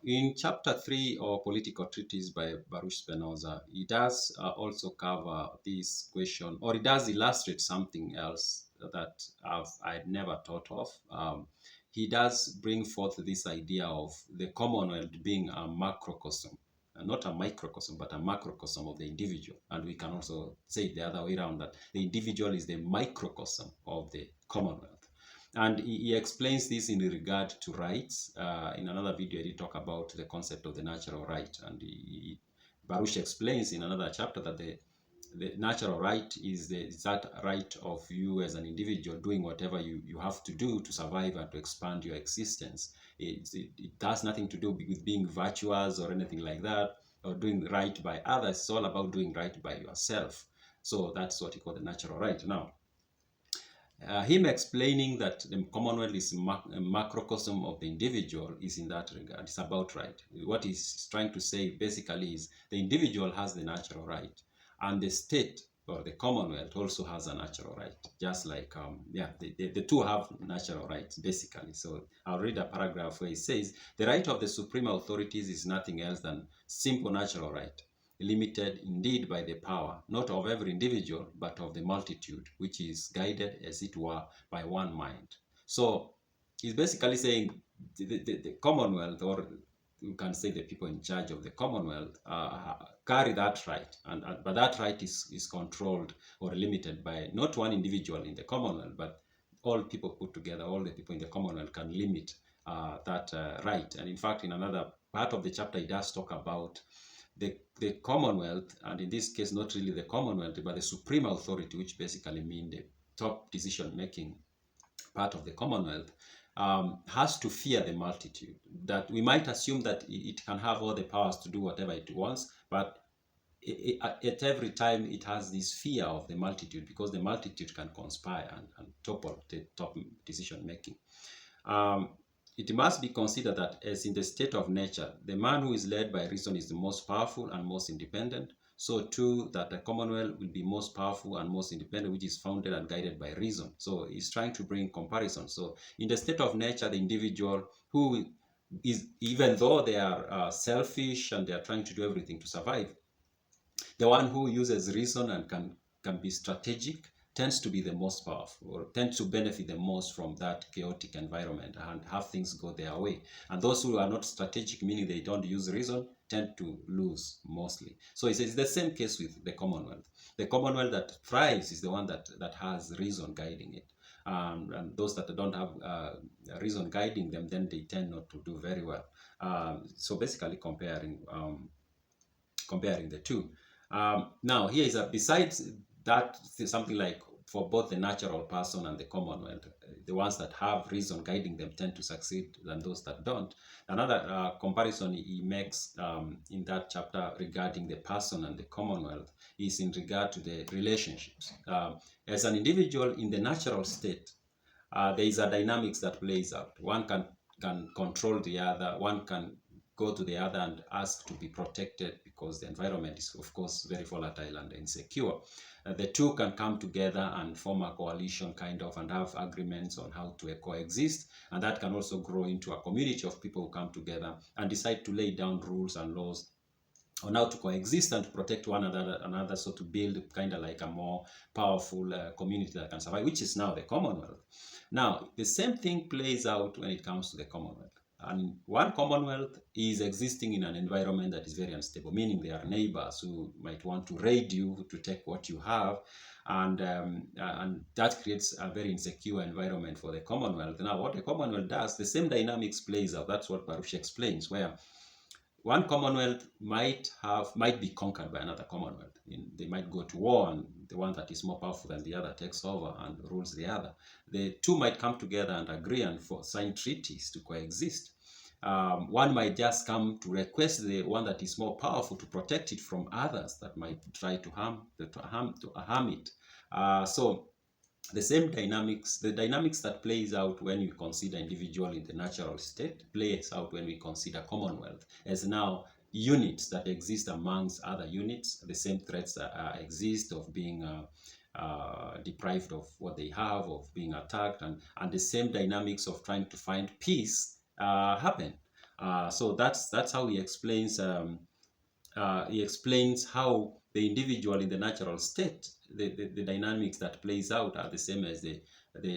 in chapter 3 of Political Treatise by Baruch Spinoza, he does also cover this question, or he does illustrate something else that I'd never thought of. He does bring forth this idea of the Commonwealth being a macrocosm, not a microcosm, but a macrocosm of the individual. And we can also say it the other way around, that the individual is the microcosm of the Commonwealth. And he explains this in regard to rights. In another video, he talk about the concept of the natural right. And Baruch explains in another chapter that the natural right is that right of you as an individual doing whatever you have to do to survive and to expand your existence. It has nothing to do with being virtuous or anything like that, or doing right by others. It's all about doing right by yourself. So that's what he called the natural right. Now, him explaining that the Commonwealth is a macrocosm of the individual is in that regard. It's about right. What he's trying to say basically is the individual has the natural right, and the state or the Commonwealth also has a natural right. Just like, the two have natural rights, basically. So I'll read a paragraph where it says, the right of the supreme authorities is nothing else than simple natural right, limited indeed by the power, not of every individual, but of the multitude, which is guided, as it were, by one mind. So he's basically saying the Commonwealth, or you can say the people in charge of the Commonwealth, carry that right, but that right is controlled or limited by not one individual in the Commonwealth, but all people put together. All the people in the Commonwealth can limit that right. And in fact, in another part of the chapter, he does talk about the Commonwealth, and in this case, not really the Commonwealth, but the supreme authority, which basically means the top decision-making part of the Commonwealth, has to fear the multitude. That we might assume that it can have all the powers to do whatever it wants, but at every time it has this fear of the multitude, because the multitude can conspire and topple the top decision-making. It must be considered that, as in the state of nature, the man who is led by reason is the most powerful and most independent. So too, that the Commonwealth will be most powerful and most independent, which is founded and guided by reason. So he's trying to bring comparison. So in the state of nature, the individual who is, even though they are selfish and they are trying to do everything to survive, the one who uses reason and can be strategic tends to be the most powerful, or tends to benefit the most from that chaotic environment and have things go their way. And those who are not strategic, meaning they don't use reason, tend to lose mostly. So it's the same case with the Commonwealth. The Commonwealth that thrives is the one that has reason guiding it. And those that don't have reason guiding them, then they tend not to do very well. So basically comparing the two. Now, here is besides that, something like for both the natural person and the Commonwealth, the ones that have reason guiding them tend to succeed than those that don't. Another comparison he makes in that chapter regarding the person and the Commonwealth is in regard to the relationships. As an individual in the natural state, there is a dynamics that plays out. One can control the other, one can go to the other and ask to be protected, because the environment is, of course, very volatile and insecure. The two can come together and form a coalition kind of, and have agreements on how to coexist, and that can also grow into a community of people who come together and decide to lay down rules and laws on how to coexist and to protect one another, so to build kind of like a more powerful community that can survive, which is now the Commonwealth. Now, the same thing plays out when it comes to the Commonwealth. And one Commonwealth is existing in an environment that is very unstable, meaning there are neighbors who might want to raid you to take what you have, and that creates a very insecure environment for the Commonwealth. Now, what the Commonwealth does, the same dynamics plays out. That's what Baruch explains, where one Commonwealth might be conquered by another Commonwealth. They might go to war, and the one that is more powerful than the other takes over and rules the other. The two might come together and agree and sign treaties to coexist. One might just come to request the one that is more powerful to protect it from others that might try to harm it. So the same dynamics, the dynamics that plays out when we consider individual in the natural state, plays out when we consider Commonwealth as now units that exist amongst other units. The same threats exist of being deprived of what they have, of being attacked, and the same dynamics of trying to find peace happen. So that's how he explains how the individual in the natural state, the dynamics that plays out are the same as the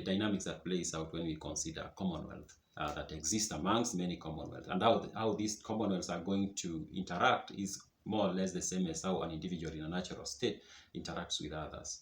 dynamics that plays out when we consider Commonwealth that exist amongst many Commonwealths, and how these Commonwealths are going to interact is more or less the same as how an individual in a natural state interacts with others.